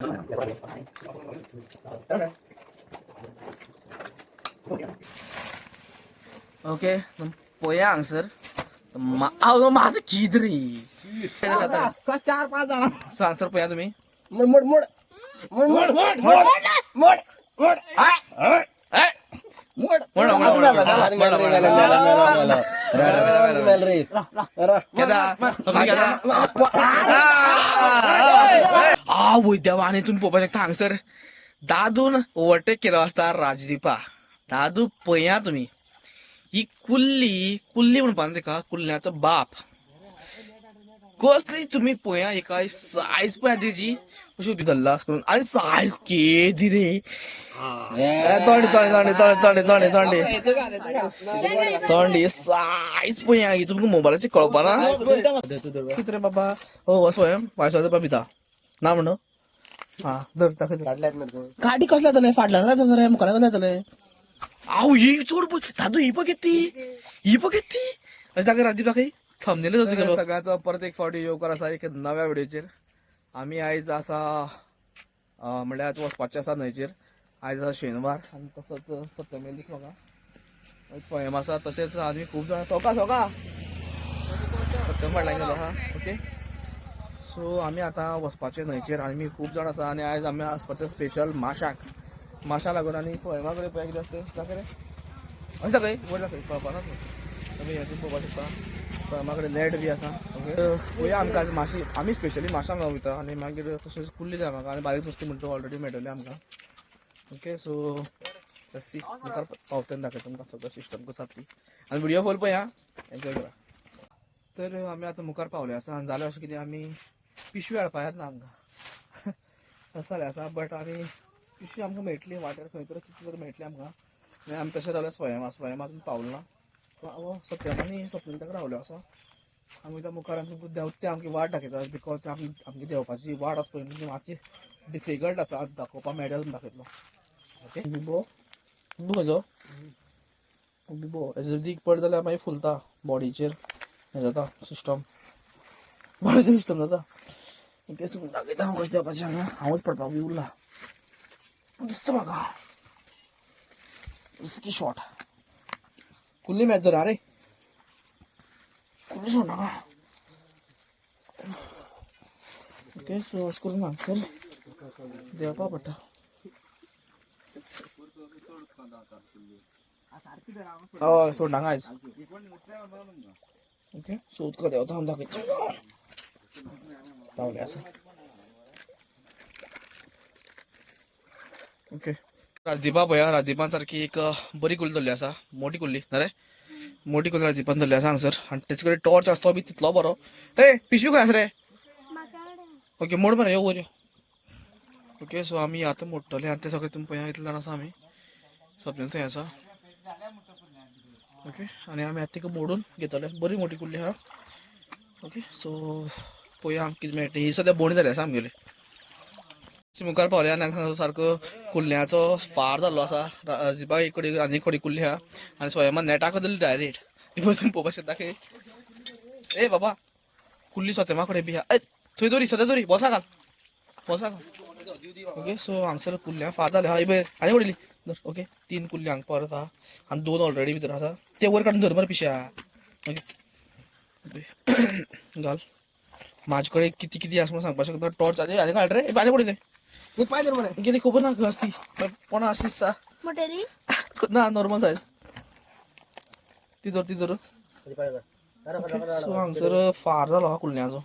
Okay पोया हांगसर माझं किद रे चार पाच जण हांगसर पोया तुम्ही मोड मोड मोड मोड मोड मोड मोड मोड देवाने तुम्ही पोवपाक शकता हांगसर दादून ओव्हरटेक केलो आसता राजदीपा. दादू पया तुम्ही ही कुल्ली म्हणपा तेका कुल्ल्याचो बाप कसली तुम्ही पया एका सायज पया तेजी अशी उभी धरला करून आनी सायज केदी रे तोंडी तोंडी तोंडी तोंडी तोंडी तोंडी तोंडी तोंडी सायज पया ही तुमकां मोबायलाचेर कळपा ना कितें रे बाबा हो स्वयं वायसो पिता ना म्हणून हा धर गाडी कसल्या जातले फाटल्यान जातले मुखाल्या जातले आव ही चोड दादू ही बघ ही बघ ती जागा राजदीप काही थांबलेलं जातो सगळ्याचा परत एक फावटी येवकार आसा एक नव्या व्हिडिओचेर. आमी आयज आसा म्हणल्यार आतां वचपाचें आसा न्हंयचेर. आयज आसा शेनवार आनी तसोच सप्तमी दीस म्हाका आयज स्वयं आसा तशेंच आमी खूब जाणां सोका सप्तमी फाटल्यान गेलो आहा. ओके सो आमी आतां वचपाचें न्हंयचेर आनी खूब जाण आसा आनी आयज आमी वचपाचें स्पेशल माशांक लागून. आनी स्वयंमा कडेन पळय कितें आसता दाखय रे अशें दाखय वर दाखय पळोवपा ना तुमी हेतून पळोवपाक शकता. स्वयंमा कडेन नेट बी आसा. ओके पळोवया आमकां आज माशी आमी स्पेशली माशांक वयता आनी मागीर तशेंच कुल्ली जाय म्हाका आनी बारीक नुस्तें म्हणटा ऑलरेडी मेळटलें आमकां. ओके सो सी मुखार पावतना दाखयता तुमकां सगळो सिस्टम कसो जातली आनी व्हिडिओ फूल पळया एन्जॉय करा. तर आमी आतां मुखार पावले आसा आनी जालें अशें कितें आमी पिशवी हाडपा येत ना आमकां तशें जालें आसा. बट आमी पिशवी आमकां मेळटली वाटेर खंय तरी कितें तरी मेळटली आमकां. आनी आमी तशें जाल्यार स्वयंमातून पावलो ना सत्यम आनी स्वप्नील ताका रावलो आसा. आमी त्या मुखार आमकां देंवते आमची वाट दाखयता बिकॉज ते आमची देंवपाची वाट आसा पळय मातशी डिफिकल्ट आसा दाखोवपा मेळटा म्हणून दाखयतलो. ओके बिबो खंयचो बिबो हेजो दीक पड जाल्यार मागीर फुलता बॉडीचेर हें जाता सिस्टम बॉडीचेर सिस्टम जाता. ओके सो दाखयता हांव कशें देंवपाचें हांगा हांवूच पडपाक बी उरला दिसता म्हाका की शॉट कुल्ली मॅच जरा रे कुल्ली सोडनाका. ओके सो अशें करून हांगसर देंवपा पडटा. हय सोडनाका आयज. ओके सो तुका देंवता हांव दाखयता पावले आसा. ओके राजदीपा पळया राजदीपान सारकी एक बरी कुल्ली धरली आसा मोठी कुल्ली ना रे मोठी कुल्ली राजदीपान धरली आसा हांगसर आनी तेचे कडेन टॉर्च आसा तो बी तितलो बरो. ए पिशवी खंय आसा रे. ओके मोड मरे यो वयर. ओके सो आमी आतां मोडटले आनी ते सगळे तुमी पळया इतले जाण आसा आमी सपनेल थंय आसा. ओके आनी आमी आतां तिका मोडून घेतले बरी मोठी कुल्ली आहा. ओके सो पळया आमकां कितें मेळटा. ही सद्या बोणी जाली आसा आमगेली मुखार पावले आनी सारको कुल्ल्याचो फार जाल्लो आसा. राजदीपा एक कडेन आनी कडेन कुल्ली आहा आनी स्वयंमा नेटाक धरली डायरेक्ट बसून पळोवपाक शकता की ए बाबा कुल्ली स्वयंमा कडेन बी आहा थंय दोरी सद्या दोरी बसा घाल. ओके सो हांगसर कुल्ल्या फार जाले आहा इबय आनी उडयली. ओके 3 कुल्ली हांगा परत आहा आनी 2 ऑलरेडी भितर आसा ते वर काडून धर मरे पिश्या. ओके घाल म्हाजे कडेन कितें कितें आसा म्हूण सांगपाक शकता. टॉर्च आनी घाल रे आनी पडयले गेली खबर ना आसती कोणा अशी दिसता ना नॉर्मल सायज ती जर सो हांगसर फार जालो हा कुल्ल्याचो.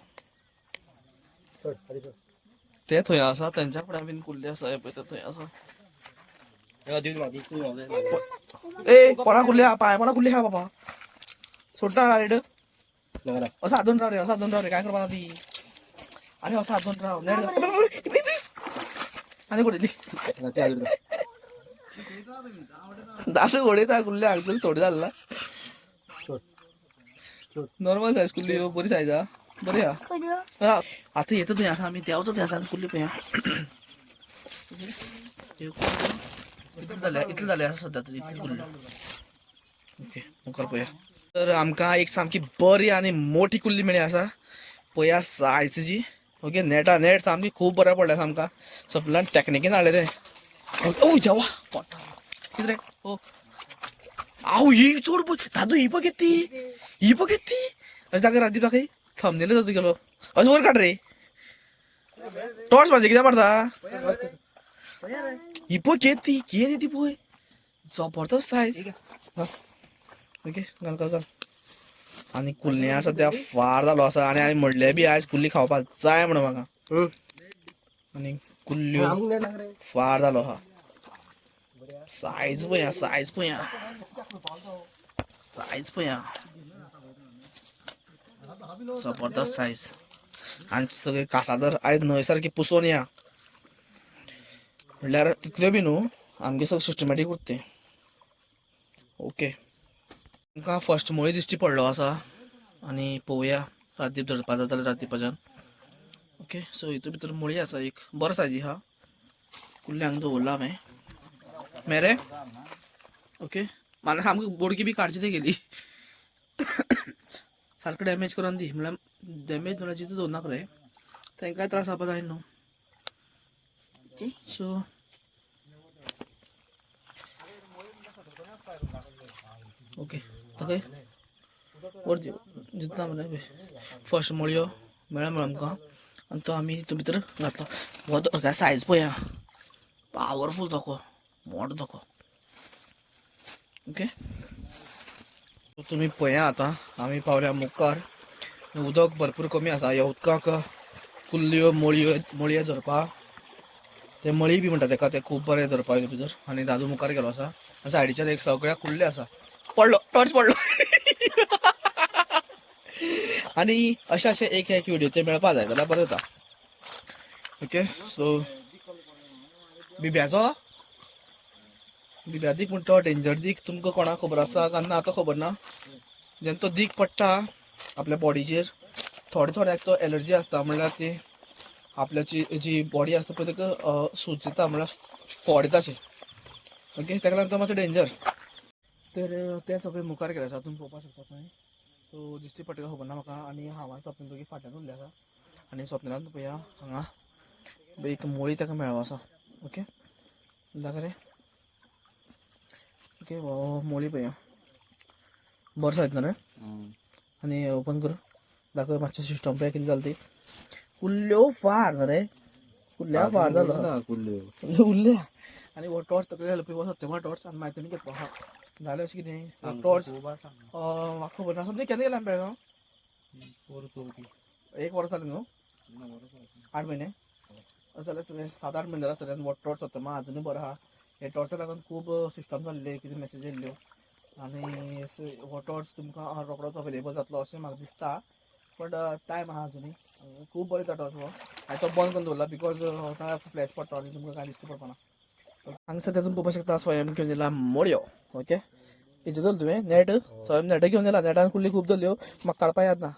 ते थंय आसा तेंच्या फुड्यान बीन कुल्ली आसा पळय ते थंय आसा. ए कोणा कुल्ली आहा पांय कोणा कुल्ली आहा बाबा सोडटा रायड असं हातून राव रे काय करपा ना ती. अरे असं हातून राव नेट आनी पडयली दादू उडयता कुल्ली हांगसर थोडी जाल्ला नॉर्मल सायज कुल्ली बरी सायज आहा बरी आहा. आतां येता थंय आसा आमी देंवता थंय आसा कुल्ली पळया इतले जाले आसा सद्या तरी इतली कुल्ली. ओके मुखार पळया तर आमकां एक सामकी बरी आनी मोठी कुल्ली मेळ्ळी आसा पळया सायज तेजी ओके नेट सामकी खूब बरें पडलें सामका सगळ्यान टॅक्निकीन हाडलें तें ओ जेवा पोट कितें रे ओ आओ ही चोर दादू ही बघ ती अशें जागे राती दाखय थंबनेल जातो गेलो अशें वर काड रे टॉर्च म्हाजे कित्याक मारता ही पळय कितें ती पळय जबरदस्त सायज ओके घाल आनी कुल्ल्या सद्या फार जालो आसा आनी हांवें म्हणलें बी आयज कुल्ली खावपाक जाय म्हणून म्हाका आनी कुल्ल्यो फार जालो आहा सायज पळया जबरदस्त सायज आनी सगळे कासादर आयज न्हंय सारकी पुसोवन या म्हणल्यार तितल्यो बी न्हू आमगे सगळें सिस्टमॅटीक उरता ओके तुमकां फर्स्ट मोळी दिश्टी पडलो आसा आनी पळोवया रातीप धरपा जाता जाल्यार रातीपाच्यान ओके सो हितून भितर मोळी आसा एक बरो सायजी आहा कुल्ली हांगा दवरला हांवें मेरे ओके मला सामकी बोडकी बी काडची ती गेली सारको डॅमेज करून दी म्हळ्यार डॅमेज म्हळ्यार जितू दवरनाका रे तांकांय त्रास जावपा जाय न्हू ओके सो ओके ओके वर जितला म्हळ्यार फर्स्ट मोळयो मेळ्ळा आमकां आनी तो आमी हितून भितर घातलो हो सायज पळया पावरफूल धोको मोठो धोको ओके तुम्ही पळया आतां आमी पावल्या मुखार उदक भरपूर कमी आसा ह्या उदकाक कुल्ल्यो मोळयो धरपा ते मळी बी म्हणटा तेका ते खूब बरें धरपा भितर आनी दादू मुखार गेलो आसा सायडीच्यान एक सगळ्या कुल्ले आसा पडलो टॉर्च पडलो आनी अशे एक व्हिडिओ ते मेळपा जाय जाल्यार बरें जाता ओके सो बिब्याचो दिक म्हणटा डेंजर दीक तुमकां कोणाक खबर आसा काय ना तो खबर ना जेन्ना तो दीक पडटा आपल्या बॉडीचेर थोड्याक तो एलर्जी आसता म्हणल्यार ती आपल्याची जी बॉडी आसता पळय ताका सुचयता म्हणल्यार फोड अशें ओके ताका लागून तो मातसो डेंजर तर ते सगळे मुखार गेले आसा तुमी पळोवपाक शकता थंय तो दिश्टी पडटा खबर ना म्हाका आनी हांव स्वप्न दोगी फाटल्यान उरले आसा आनी स्वप्नांत पळया हांगा एक मोळी ताका मेळ्ळो आसा ओके जाका रे ओके मोळी पळया बरो सायज न्हू रे आनी ओपन कर दाखय मातशें सिस्टम पळय कितें जालें ती कुल्ल्यो फार न्हू रे कुल्ल्या फार जालो कुल्ल्यो उरल्या आनी हो टॉर्च तकले घालप हो सत्य टॉर्च आनी माहिती घेतलो हा जालें अशें कितें टॉर्च म्हाका खबर ना समजें केन्ना गेला बेळगांव एक वर्स जालें न्हू 8 म्हयने असं जाल्यार 7-8 म्हयने जाले आसतले हो टॉर्च सत्य अजुनूय बरो आहा हे टॉर्चा लागून खूब सिस्टम जाल्ले कितें मॅसेज येयल्ल्यो आनी हो टॉर्च तुमकां रोखडोच अवेलेबल जातलो अशें म्हाका दिसता बट टायम आहा अजुनूय खूब बरें तो टॉर्च हो हांवें तो बंद करून दवरला बिकॉज फ्लॅश पडटा आनी तुमकां कांय दिश्टी पडपाना हांगा सद्याचून पळोवपाक शकता स्वयं घेवन येयला मोळयो ओके हेजे धरला तुवें नेट स्वयं नेट घेवन येयला नेटान कुल्ली खूब धरल्यो म्हाका काडपा याद ना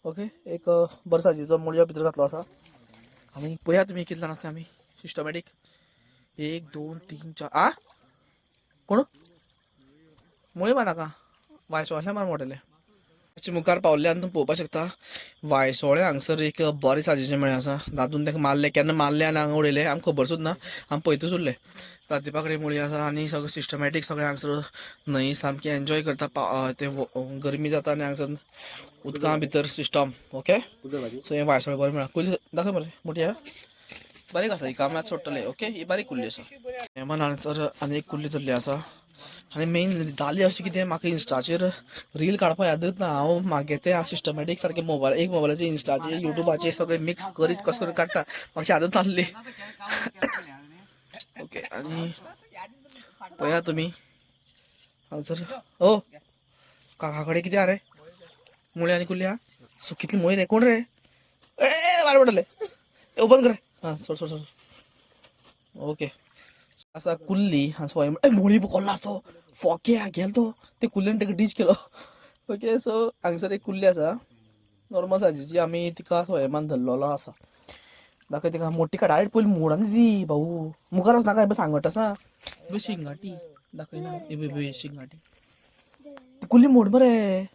ओके एक बरो सायजीचो मोळयो भितर घातलो आसा आनी पळया तुमी कितले जाण आसता आमी सिस्टमॅटीक 1 2 3 4 कोण मोळी मारनाका वायसोळ्या मार मोडले मुखार पावल्ले आनी तुमी पळोवपाक शकता वायसोळे हांगसर एक बरें साजेचें मेळ्ळें आसा दादून ताका मारलें केन्ना मारलें आनी हांगा उडयलें आमकां खबर सुद्दां ना आमी पळयतच उरले रातीपा कडेन मोळी आसा आनी सगळें सिस्टमॅटीक सगळें हांगसर न्हंय सामकी एन्जॉय करता ते गरमी जाता आनी हांगसर उदका भितर सिस्टम ओके सो हे वायसोळे बरें मेळ्ळा कुल्ली दाखय मरे मोठी आहा बारीक आसा ही कामात सोडटले ओके ही बारीक कुल्ली आसा हेमान हांगसर आनी एक कुल्ली धरली आसा आनी मेन जाली अशें कितें म्हाका इंस्टाचेर रील काडपा यादूच ना हांव म्हागे तें सिस्टमॅटीक सारकें मोबायलाचेर इंस्टाचेर युट्यूबाचेर सगळें मिक्स करीत कसो करून काडटा म्हाका यादूच नासली ओके आनी पळया तुमी हांगसर ओ काका कडेन कितें आहा रे मुळी आनी कुल्ली आहा सो कितली मोळी रे कोण रे ए मार पडले ओपन कर हां सोड ओके असा कुल्ली हां स्वयं मोळी पकडला तो फोके गेलो तो ते कुल्लेन ताका डीच केलो ओके सो हांगसर एक कुल्ली आसा नॉर्मल सायजीची आमी तिका स्वयंमान धरलेलो आसा दाखय तिका मोठी का डायरेक्ट पयलीं मोडान दी भाऊ मुखार वचनाका हें सांगट आसा शिंगाटी दाखय ना हे शिंगाटी कुल्ली मोड मरे हय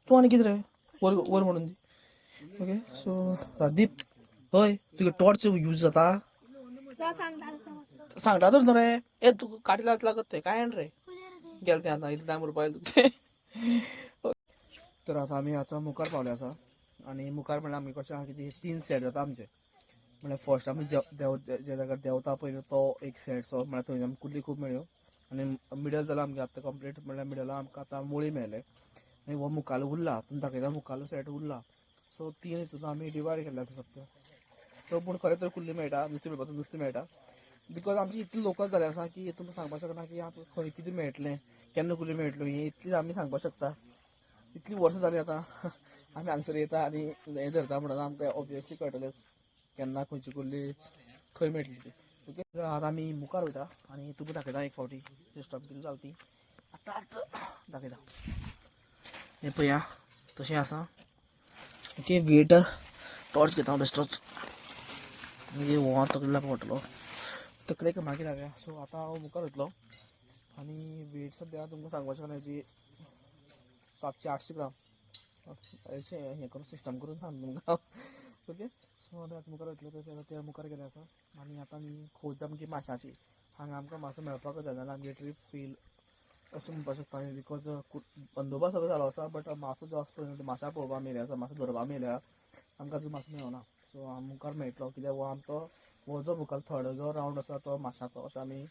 तूं आनी कितें रे वर वर म्हणून दी ओके सो रादीप हय तुगे टॉर्च यूज जाता सांगता तर रे ए तू काटी लागत ते काय रे गेल ते आतां इतलो टायम उरपा ते तर आतां आमी मुखार पावले आसा आनी मुखार म्हणल्यार आमी कशें आहा की 3 सेट जाता आमचे म्हळ्यार फर्स्ट आमी देव जे जाग्यार देंवता पयलीं तो एक सेट सो म्हळ्यार थंय आमकां कुल्ली खूब मेळ्ळ्यो आनी मिडल जाल्यार आमगे आतां कंप्लीट म्हळ्यार मिडला आमकां आतां मुळी मेळ्ळे आनी हो मुखालो उरला पूण दाखयता मुखालो सेट उरला सो 3 हितून आमी डिवायड केल्ले आसा फक्त सो पूण खरें तर कुल्ली मेळटा नुस्तें मेळपाचो नुस्तें मेळटा बिकॉज आमची इतली लोकल जालें आसा की हितून सांगपाक शकना की आमकां खंय कितें मेळटलें केन्ना कुल्ली मेळटल्यो हें इतली आमी सांगपाक शकता इतली वर्सां जालीं आतां आमी हांगसर येता आनी हें धरता म्हणून आमकां ऑब्वियसली कळटलेंच केन्ना खंयची कुल्ली खंय मेळटली ती ओके आतां आमी मुखार वयता आनी तुका दाखयता एक फावटी सिस्टम कितें जाता ती आतांच दाखयता हें पळया तशें आसा ओके वेट टॉर्च घेता हांव बेश्टोच मागीर हो तकलेक पडटलो तकलेक मागीर लागया सो आतां हांव मुखार वयतलो आनी वेट सद्या तुमकां सांगपाक शकना हेजी 700-800 ग्राम हें करून सिस्टम करून सांग तुमकां ओके सो आमी आतां मुखार वयतलो तर त्या मुखार गेले आसा आनी आतां आमी खोज आमची माशाची हांगा आमकां मासो मेळपाकच जाय नाल्यार आमगे ट्रीप फेल अशें म्हणपाक शकता बिकॉज बंदोबस्त सगळो जालो आसा बट मासो जो आसा पळय माशा पळोवपाक मेळ्ळे आसा मासो धरपाक मेळ्ळ्या आमकां जो मासो मेळना सो मुखार मेळटलो कित्याक हो आमचो हो जो मुखार थर्ड जो रावंड आसा तो माशाचो अशें आमी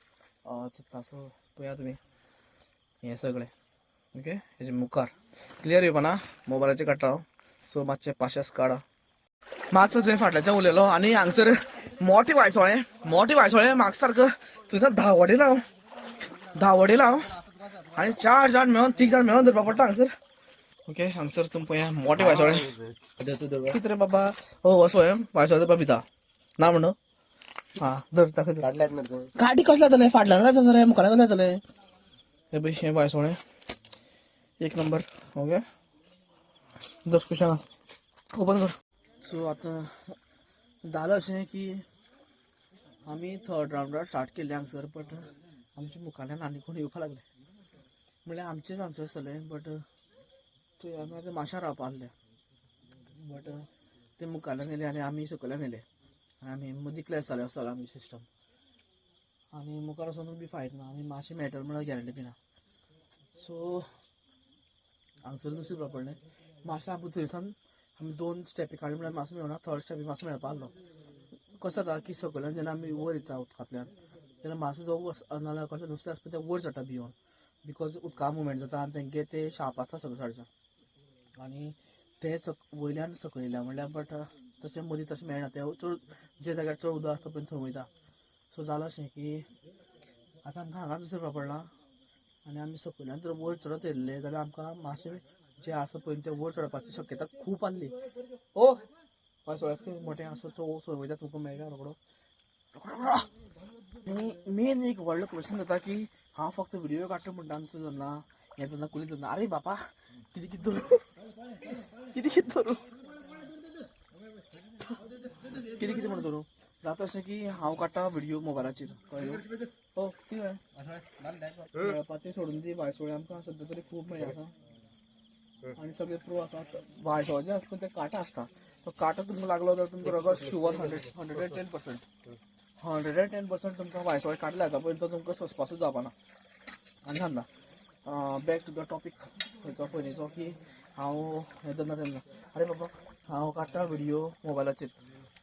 चिंतता सो पळया तुमी हें सगळें ओके हेजे मुखार क्लियर येवपाना मोबायलाचेर काडटा हांव सो मातशें पाशेंस काडा मातसो थंय फाटल्याच्यान उलयलो आनी हांगसर मोठे वायसोळे म्हाका सारको थंयसान धांवडयला हांव आनी 4 जाण मेळोन 3 जाण मेळोन धरपा पडटा हांगसर ओके हांगसर तुमी पळया मोठे वायसोळे कितें रे बाबा हो स्वयं वायसोळे धरपा भिता ना म्हणून हां धर दाखय गाडी कसले जातले फाटल्यान जाता रे मुखार जातले हे पळय हे वायसोळे एक नंबर ओके दस कुशां ओपन कर सो आतां जालें अशें की आमी थर्ड रावंडार स्टार्ट केल्ले हांगसर बट आमच्या मुखाल्यान आनी कोण येवपाक लागले म्हणल्यार आमचेच हांगसर आसतले बट थंय आमी आतां माश्यां रावपा आसले बट ते मुखाल्यान येयले आनी आमी सकयल्यान येयले आनी आमी मदीं क्लॅश जाले असो आमगे सिस्टम आनी मुखार वचोन बी फायट ना आमी मातशें मेळटलें म्हणून गॅरंटी दिना सो हांगसर नुस्तें धरपा पडलें मातशें आपूण थंयसान आमी 2 स्टेपी काडले म्हळ्यार मातसो मेळना थर्ड स्टेपी मातसो मेळपा आसलो कशें जाता की सकयल्यान जेन्ना आमी वयर येता उदकांतल्यान तेन्ना मातसो जो नाल्यार कशें नुस्तें आसता तें वयर चडटा भियोन बिकॉज उदका मुवमेंट जाता आनी तेंगे ते शार्प आसता सगळे सायडीच्यान आनी ते वयल्यान सकयल येयल्या म्हणल्यार बट तशें मदीं तशें मेळना ते चड जे जाग्यार चड उदक आसता पळय थंय वयता सो जालें अशें की आतां आमकां हांगाच विसरपा पडलां आनी आमी सकयल्यान जर वयर चडत येयल्ले जाल्यार आमकां मातशें जे आसा पळय ते वयर चडपाची शक्यता खूब आसली ओ वायसोळ्यास मोठें आसा तो थंय वयता तुमकां मेळटा रोकडो मेन एक व्हडलो क्वेश्चन जाता की हांव फक्त व्हिडियो काडटा म्हणटा आमचो जेन्ना हें जेन्ना कुली जेन्ना आरे बापा कितें कितें धरूं कितें म्हणून धरूं जाता अशें की हांव काडटा व्हिडियो मोबायलाचेर कळ्ळें हो कितें मेळपाचें सोडून दी वायसोळे आमकां सद्या तरी खूब मेळ्ळे आसा आनी सगळे प्रो आसा वायसोळे जे आसता ते कांटो आसता तो कांटो तुमकां लागलो जाल्यार तुमकां रगत शुअर 110% तुमकां वायसोळे कांटो लागता पळय तो तुमकां सोंसपासूच जावपाना आनी सांगता बॅक टू द टॉपीक खंयचो पयलींचो की हांव हें धरना तेन्ना आरे बाबा हांव काडटा व्हिडियो मोबायलाचेर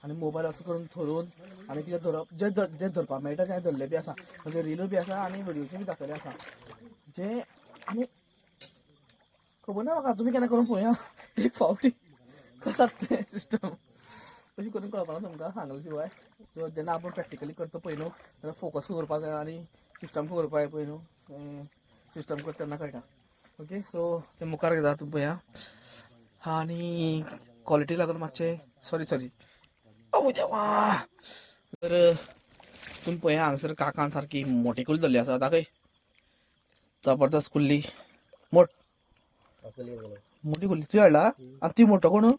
आनी मोबायल असो करून धरून आनी कितें धरप जे धरपाक मेळटा तें धरले बी आसा म्हणजे रिलूय बी आसा आनी व्हिडियोचे बी दाखयले आसा जे आनी खबर ना म्हाका तुमी केन्ना करून पळोवया एक फावटी कसो तें सिस्टम कशी करून कळपाना तुमकां सांगले शिवाय सो जेन्ना आपूण प्रॅक्टिकली करता पळय न्हू तेन्ना फोकस करपा जाय आनी सिस्टम करपा जाय पळय न्हू सिस्टम करता तेन्ना कळटा ओके सो ते मुखार घेता तुमी पळया आनी क्वॉलिटी लागून मातशें सॉरी ओ देवा तर तुमी पळया हांगसर काकान सारकी मोठी कुल्ली धरली आसा दाखय जबरदस्त कुल्ली मोठी कुल्ली तुवें हाडला आनी ती मोठो कोण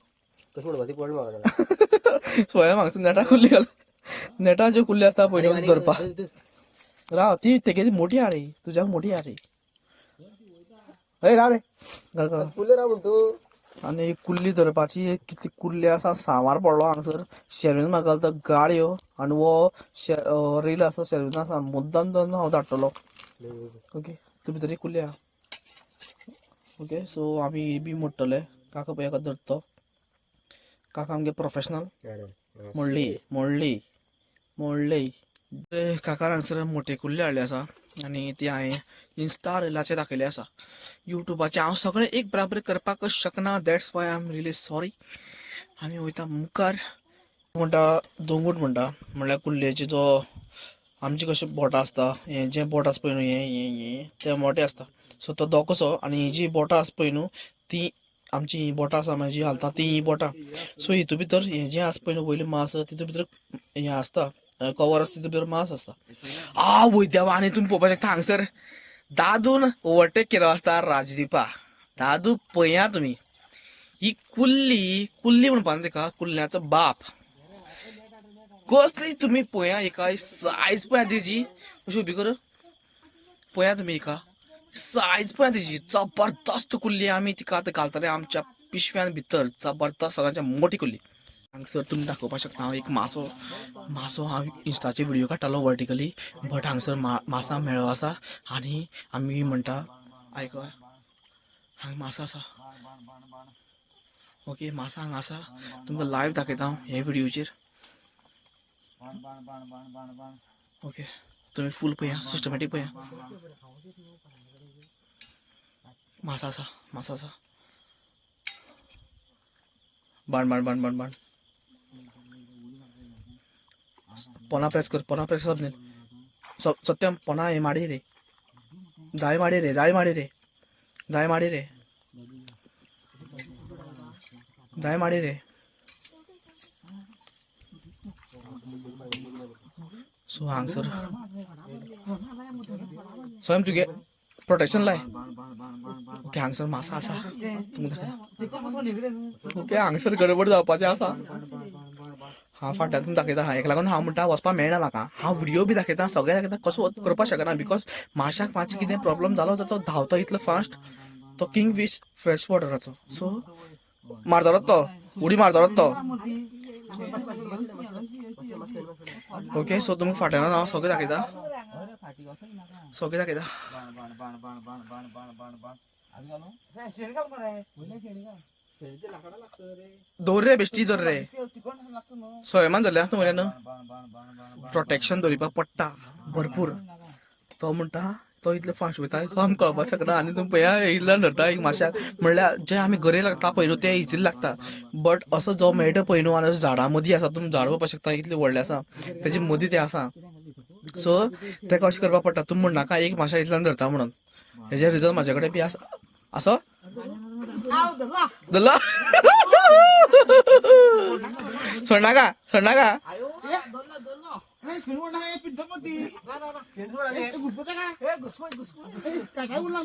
स्वयं हांगसर नेटा कुल्ली घाल नेटान ज्यो कुल्ली आसता पळय धरपा राव ती तेगे मोठी हा रे तुज्याक मोठी हा रे हय राव रे फुले राव म्हणतो आनी कुल्ली धरपाची कितली कुल्ली आसा सांबार पडलो हांगसर शेरवेन म्हाका घालता गाळयो आनी वो रील आसा शेरवेन आसा मुद्दाम दोन हांव धाडटलो ओके तूं भितर एक कुल्ली आहा ओके सो आमी बी मोडटले काका पळय एका धरतो काका आमगे प्रोफेशनल मोडली काका हांगसर मोठे कुल्ले हाडले आसा आनी ती हांवें इंस्टा रिलाचेर दाखयले आसा युट्यूबाचेर हांव सगळें एक बराबर करपाक शकना that's why I am really sorry आमी वयता मुखार म्हणटा दोंगूट म्हणटा म्हणल्यार कुल्लेचे जो आमचे कशे बोटां आसता हें जें बोट आसा पळय न्हू हें तें मोठें आसता सो तो दोकोसो आनी ही जी बोटां आसा पळय न्हू ती आमची ही बोटां आसा म्हणजे हालता ती ही बोटां सो हितून भितर हें जें आसा पळय न्हू वयलें मांस तितून भितर हें आसता कवर आसता तितून भितर मांस आसता वयद्या आनी तुमी पळोवपाक शकता हांगसर दादून ओवरटेक केलो आसता राजदीपा दादू पळया तुमी ही कुल्ली म्हणपा न्हू तेका कुल्ल्याचो बाप कसली तुमी पळया एका सायज पळया तेजी अशी उबी कर पळया तुमी एका सायज पळया तेजी जबरदस्त कुल्ली आमी तिका आतां घालतले आमच्या पिशव्यान भितर जबरदस्त सगळ्यांच्या मोठी कुल्ली हांगसर तुमी दाखोवपाक शकता हांव एक मासो हांव इंस्टाचे व्हिडिओ काडटालो वर्टिकली बट हांगसर मासा मेळो आसा आनी आमी म्हणटा आयक हांगा मासा आसा ओके मासा हांगा आसा तुमकां लायव्ह दाखयता हांव हे व्हिडिओचेर ओके तुम्ही फुल पळया सिस्टमॅटीक पळया मासा आसा बाण पोना प्रेस कर सबने सत्यम पोना हे माडी रे जाय माडी रे सो हांगसर स्वयं तुगे प्रोटेक्शन लाय ओके हांगसर मासा आसा ओके हांगसर गडबड जावपाचें आसा हांव फाटल्यान दाखयता हेका लागून हांव म्हणटा वचपाक मेळना म्हाका हांव व्हिडिओ बी दाखयता सगळें दाखयता कसो करपाक शकना बिकॉज माशाक मातशें कितें प्रॉब्लम जालो जाल्यार तो धांवता इतलो फास्ट तो किंग फिश फ्रेश वॉटराचो सो मारतलोच तो उडी मारतलोच तो ओके सो तुमकां फाटल्यान हांव सगळें दाखयता दवर रे बेश्टी धर रे सोयमान धरले आसा म्हऱ्यान प्रोटेक्शन दवरपाक पडटा भरपूर तो म्हणटा तो इतले फास्ट वयता सो आमकां कळपाक शकना आनी तुमी पळया इतल्यान धरता एक माश्याक म्हणल्यार जे आमी गरे लागता पळय न्हू ते इजिली लागता बट असो जो मेळटा पळय न्हू आनी झाडां मदीं आसा तुमी झाड पळोवपाक शकता इतले व्हडले आसा तेजे मदीं ते आसा सो तेका अशें करपाक पडटा तुमी म्हणनाका एक माश्या इतल्यान धरता म्हणून हेजे रिजन म्हाजे कडेन बी आसा असो धरला सोडनाका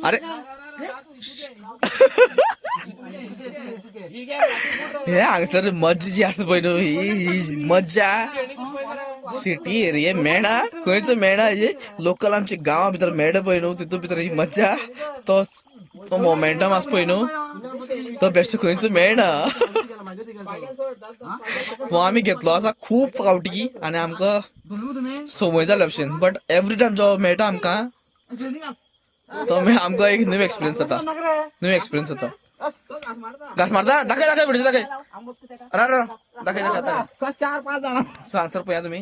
अरे हे हांगसर मज्जा जी आसा पळय न्हू ही मज्जा सिटी एरिये मेळना खंयच मेळना हे लोकल आमच्या गांवा भितर मेळटा पळय न्हू तितून भितर ही मज्जा तो मोमेंटम आसा पळय न्हू तो बेश्ट खंयच मेळना हो आमी घेतलो आसा खूब फावटी आनी आमकां संवय जाल्या भशेन बट एवरी टायम जो मेळटा आमकां तो आमकां एक न्यू एक्सपिरियन्स जाता घास मारता दाखय व्हिडिओ दाखय अरे दाखय 4-5 जाणां सांगसर पळया तुमी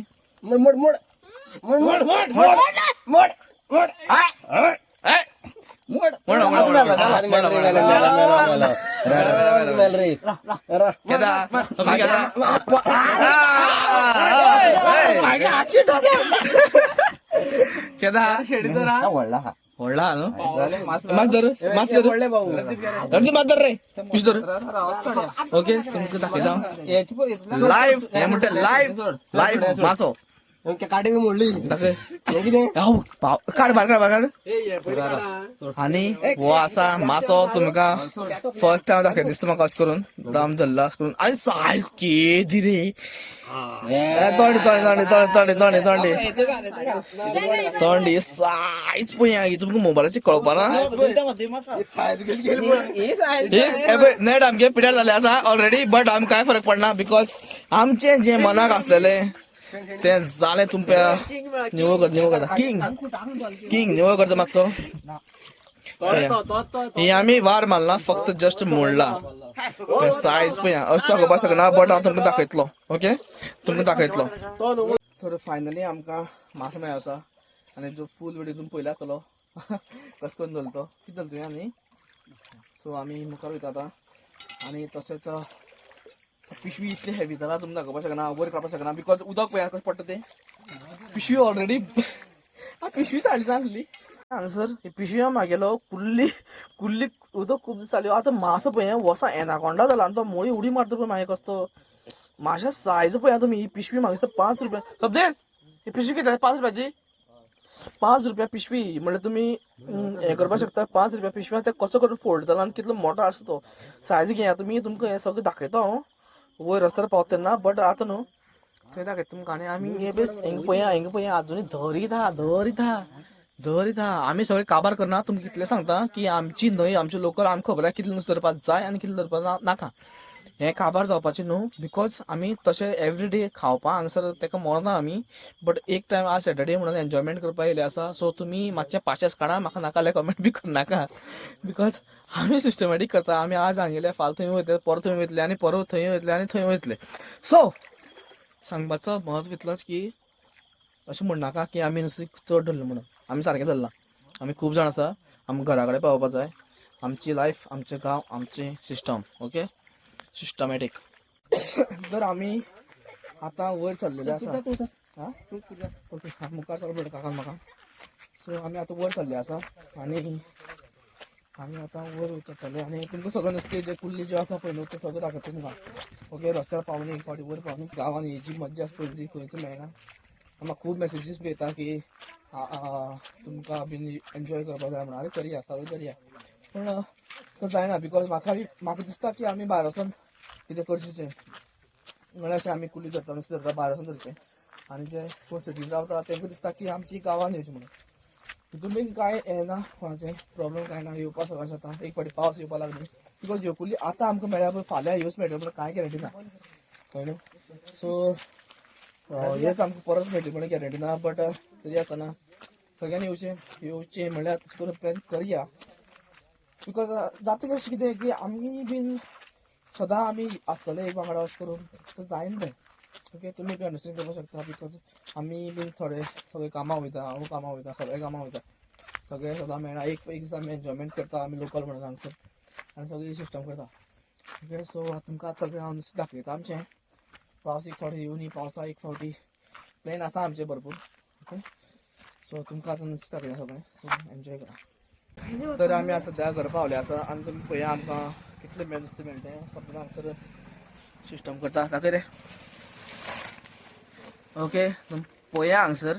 व्हडला न्हू मास धर रे पिश धर ओके तुमकां दाखयता लायव्ह हे म्हणटा लायव्ह मासो काटे मी मोडली दाखय हे किती काढ आणि वो असा मासो तुमका फर्स्ट टाइम दाखय दिसता म्हाका अशें करून दाम धरला अशें करून आनी सायज केदी रे तोंडी सायज पळय तुमकां मोबायलाचेर कळपा ना नेट आमगे पिड्यार जाले आसा ऑलरेडी बट आमकां काय फरक पडना बिकॉज आमचे जे मनाक आसलेले ते जाले तुमच्या निवळ करता किंग निवळ करता मातसो ही आम्ही वार मारला फक्त जस्ट मोडला सायज पण अशें दाखोवपा शकना बट हांव तुमकां दाखयतलो ओके तुमकां दाखयतलो सो फायनली आमकां मासो मेळ्ळो आसा आनी जो फूल व्हिडिओ तुमी पयलो आसतलो कसो करून धरलो तो कितें धरलो तुवें आमी सो आमी मुखार वयता आतां आनी तशेंच पिशवी इतली हेवी जाला तुमी दाखोवपाक शकना वयर काडपाक शकना बिकॉज उदक पळय कशें पडटा तें पिशवी ऑलरेडी पिशवी चाळली नासली हांगसर ही पिशवी मागेलो कुल्ली उदक खूब दीस जाल्यो आतां मासो पळय वसा एनाकोंडा जाला आनी तो मोळी उडी मारता पळय मागीर कसो माश्या सायज पळय तुमी ही पिशवी म्हाका दिसता 5 रुपया सबदे ही पिशवी कितली 5 रुपयाची 5 रुपया पिशवी म्हणजे तुम्ही हे करपाक शकता 5 रुपया पिशवी ते कसो करून फोल्ड जाला आनी कितलो मोठो आसा तो सायज घेया तुमी तुमकां हे सगळें दाखयता हांव वयर रस्त्यार पावता तेन्ना बट आतां न्हू थंय दाखयता तुमकां आनी आमी हे बेस्ट हिंगा पळया आजुनी धरीता आमी सगळे काबार करना तुमकां कितले सांगता की आमची न्हंय आमचे लोकल आमकां खबर आहा कितले नुस्तें धरपाक जाय आनी कितले धरपाक नाका हे काबार जावपाचें न्हू बिकॉज आमी तशें एवरीडे खावपा हांगसर तेका मोरना आमी बट एक टायम आज सॅटर्डे म्हणून एन्जॉयमेंट करपाक येयले आसा सो तुमी मातशें पाशेस काडा म्हाका नाका जाल्यार कमेंट बी करनाका बिकॉज आमी सिस्टमॅटीक करता आमी आज हांगेले फाल थंय वयतले परत थंय वयतले आनी परत थंय वयतले आनी थंय वयतले सो सांगपाचो म्हत्व इतलोच की अशें म्हणनाका की आमी नुस्तें चड धरलें म्हणून आमी सारकें धरलां आमी खूब जाण आसा आमकां घरा कडेन पावोवपाक जाय आमची लायफ आमचें गांव आमचें सिस्टम ओके सिस्टमॅटीक जर आमी आतां वयर चल्लेले आसा ओके मुखार चल पडटा काका म्हाका सो आमी आतां वयर चल्ले आसा आनी आमी आतां वयर चडटले आनी तुमकां सगळें नुस्तें जे कुल्ली जे आसा पळय न्हू तें सगळें दाखयता तुमकां ओके रस्त्यार पावली एक फावटी वयर पावली गांवांत ही जी मज्जा आसा पळय ती खंयच मेळना म्हाका खूब मॅसेजीस बी येता की तुमकां बीन एन्जॉय करपाक जाय म्हणून आरे करया सगळें करया पूण तो जायना बिकॉज म्हाका दिसता की आमी भायर वचून कितें करचें म्हळ्यार अशें आमी कुल्ली धरता नुस्तें धरता भायर वचून धरचें आनी जे कोण सिटीन रावता तांकां दिसता की आमची गांवांत येवची म्हणून तितून बीन कांय हें ना कोणाचें प्रॉब्लम कांय ना येवपाक सगळें जाता एक फावटी पावस येवपाक लागली बिकॉज ह्यो कुल्ली आतां आमकां मेळ्ळ्या पळय फाल्यां ह्योच मेळटल्यो म्हणून कांय गॅरंटी ना कळ्ळें सो हेच आमकां परत मेळटली म्हणून गॅरंटी ना बट तरी आसतना सगळ्यांनी येवचें म्हणल्यार तशें करून प्लॅन करया बिकॉज जाता कशें कितें की आमी बीन सदां आमी आसतले एक वांगडा अशें करून जायना तें ओके तुमी बी अंडरस्टँड करपाक शकता बिकॉज आमी बीन थोडे सगळे कामां वयता हांव कामां वयता सगळे कामां वयता सगळे सदां मेळना एक दीस आमी एन्जॉयमेंट करता आमी लोकल म्हणून हांगसर आनी सगळी सिस्टम करता ओके सो तुमकां सगळें हांव नुस्तें दाखयता आमचें पावस एक फावटी येवनी पावसा एक फावटी प्लॅन आसा आमचे भरपूर ओके सो तुमकां आतां नुस्तें दाखयता सगळें सो एन्जॉय करा तर आमी आतां सद्या घर पावले आसा आनी तुमी पळया आमकां कितलें नुस्तें मेळटा सगळें हांगसर सिस्टम करता दाखय रे ओके तुमी पळया हांगसर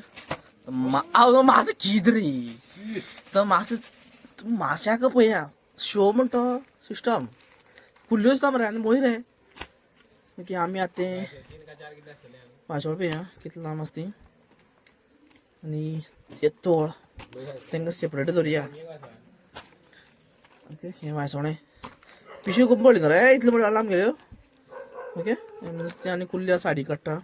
मास किद रे तो मास माश्याक पळया शो म्हणटा सिस्टम कुल्ल्यो आसता मरे आनी मोय रे ओके आमी आतां तें माशोळ पळया कितलें लांब आसा ती आनी ते तोळ तांकां सेपरेट दवरया ओके हे माशोळें पिशवी खूब पडली न्हू रे इतले म्हणल्यार लांब गेल्यो ओके नुस्तें आनी कुल्ली साडी काडटा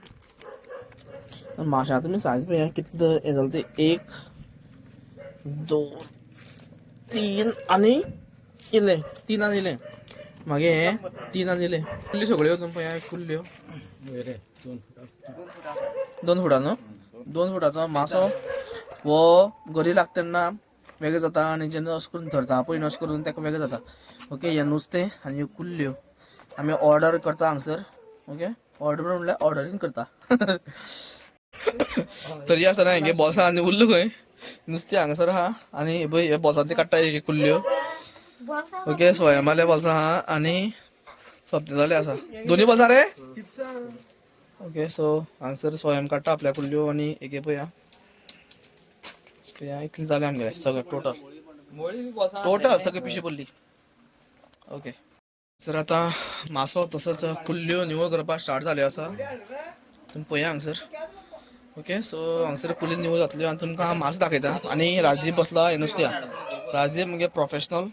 माशा तुमी सायज पळया कितलें हें जालें तें 1 2 3 आनी इल्लें 3 आनी इल्लें मागे हें 3 आनी इल्लें कुल्ल्यो सगळ्यो तुमी पळया कुल्ल्यो 2 फुटां न्हू 2 फुटाचो मासो वो गरी लागता तेन्ना वेगळें जाता आनी जेन्ना अशें करून धरता पळय अशें करून तेका वेगळें जाता ओके हें नुस्तें आनी ह्यो कुल्ल्यो आमी ऑर्डर करता हांगसर ओके ऑर्डर म्हणल्यार ऑर्डरींग करता तरी आसतना हेंगे बॉल्सां आनी उरलें खंय नुस्तें हांगसर आहा आनी पळय हे बॉल्सां ती काडटा हे कुल्ल्यो ओके स्वयंमाले बॉल्सां आहा आनी सोंपते जाले आसा दोनी बॉल्सां रे ओके सो हांगसर स्वयं काडटा आपल्या कुल्ल्यो आनी एक पया इतली जाले आमगेले सगळे टोटल सगळे पिशे पडली. ओके सर आता मासो तसोच कुल्ल्यो निवळ करपाक स्टार्ट जाल्यो आसा. तुम्ही पळया हांगसर. ओके सो हांगसर कुल्ल्यो निवळ जातल्यो आनी तुमकां मासो दाखयता. आनी राजदीप बसला हे नुस्त्या. राजदीप म्हणजे प्रोफेशनल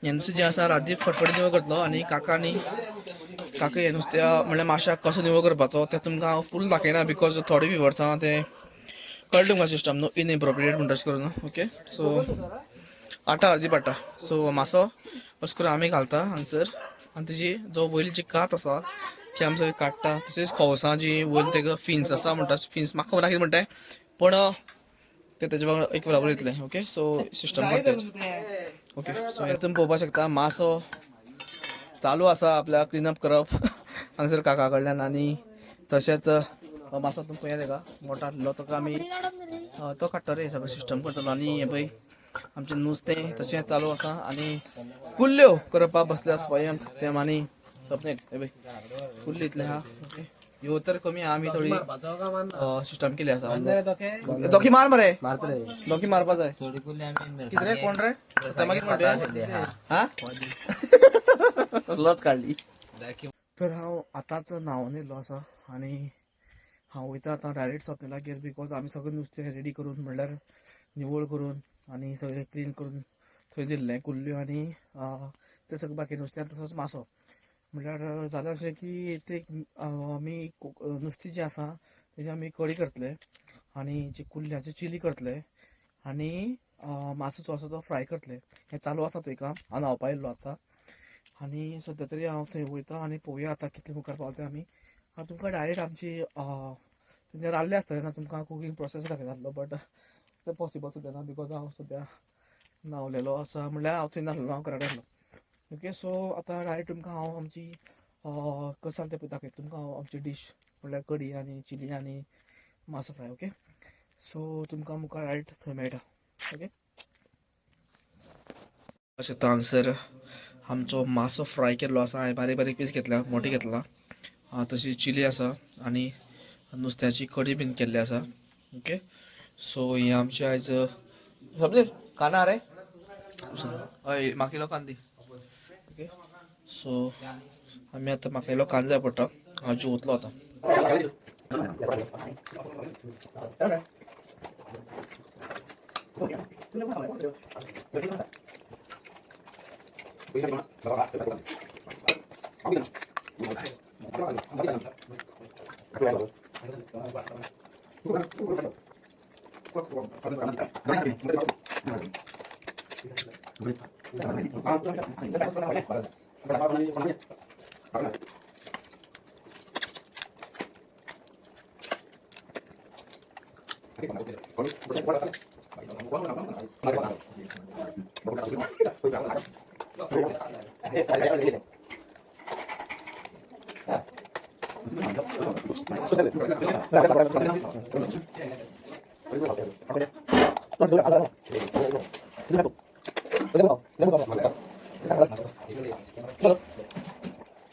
हे नुस्तें जें आसा राजदीप फटफटी निवळ करतलो आनी काका हे नुस्त्या म्हणल्यार माशाक कसो निवळ करपाचो ते तुमकां हांव फूल दाखयना बिकॉज थोडे व्हिवर्सां ते कळ्ळें तुमकां सिस्टम न्हू इनएप्रोप्रिएट म्हणटा तशें करून. ओके सो राजदीप हाडटा. सो मासो अशें करून आमी घालता हांगसर आनी तेजी जो वयली जी कात आसा ती आमी सगळी काडटा. तशेंच खवसां जी वयली तेका फिन्स आसा म्हणटा फिन्स म्हाका खबर ना कितें म्हणटाय पण ते तेजे वांगडा एक बराबर येतले. ओके सो सिस्टम करता. ओके सो हे तुमी पळोवपाक शकता मासो चालू आसा आपल्या क्लीनअप करप हांगसर काका कडल्यान. आनी तशेंच मासो तुमी पळया तेका मोठो आसलो ताका आमी तो काडटा रे सगळो सिस्टम करतलो. आनी हे पळय आमचें नुस्तें तशें चालू आसा आनी कुल्ल्यो करपाक बसल्या स्वयं सत्यम आनी सपनेक हे पळय फुल्ल इतले आहा. ओके ह्यो तर कमी आहा आमी थोडी सिस्टम केली आसा. दोकी मार मरे दोकी मारपा जाय कितें रे कोण रे आता मागीर म्हणटा हा लत काडली. तर हांव आतांच न्हांवून येयल्लो आसा आनी हांव वयता आतां डायरेक्ट सपनेलागेर बिकॉज आमी सगळें नुस्तें रेडी करून म्हणल्यार निवळ करून आनी सगळें क्लीन करून थंय दिल्लें कुल्ल्यो आनी ते सगळें बाकी नुस्तें तसोच मासो म्हणल्यार जालें अशें की ते आमी नुस्तें जें आसा तेजी आमी कडी करतले आनी जी कुल्ल्यांची चिली करतले आनी मासो जो आसा तो फ्राय करतले. हें चालू आसा थंय काम. हांव न्हांवपा येयल्लो आतां आनी सद्या तरी हांव थंय वयता आनी पळोवया आतां कितले मुखार पावता आमी. हांव तुमकां डायरेक्ट आमची थंय रावल्ले आसतलें ना तुमकां कुकींग प्रोसेस दाखयतालो बट तें पॉसिबल सद्या ना बिकॉज हांव सद्या न्हांवलेलो आसा म्हणल्यार हांव थंय नासलो हांव घरा आसलो. ओके सो आतां डायरेक्ट तुमकां हांव आमची कसाल तें दाखयता तुमकां हांव आमची डीश म्हणल्यार कडी आनी चिली आनी मासो फ्राय. ओके सो तुमकां मुखार डायरेक्ट थंय मेळटा. ओके अशें हांगसर आमचो मासो फ्राय केल्लो आसा. हांवें बारीक बारीक पीस घेतल्या मोठी घेतला. तशी चिली आसा आनी नुस्त्याची कडी बीन केल्ली आसा. ओके सो ही आमची आयज समजेल काना रे हय म्हाका इल्लो कांदी. ओके सो आमी आतां म्हाका इल्लो कांदो जाय पडटा हांव जेवतलो आतां. चलो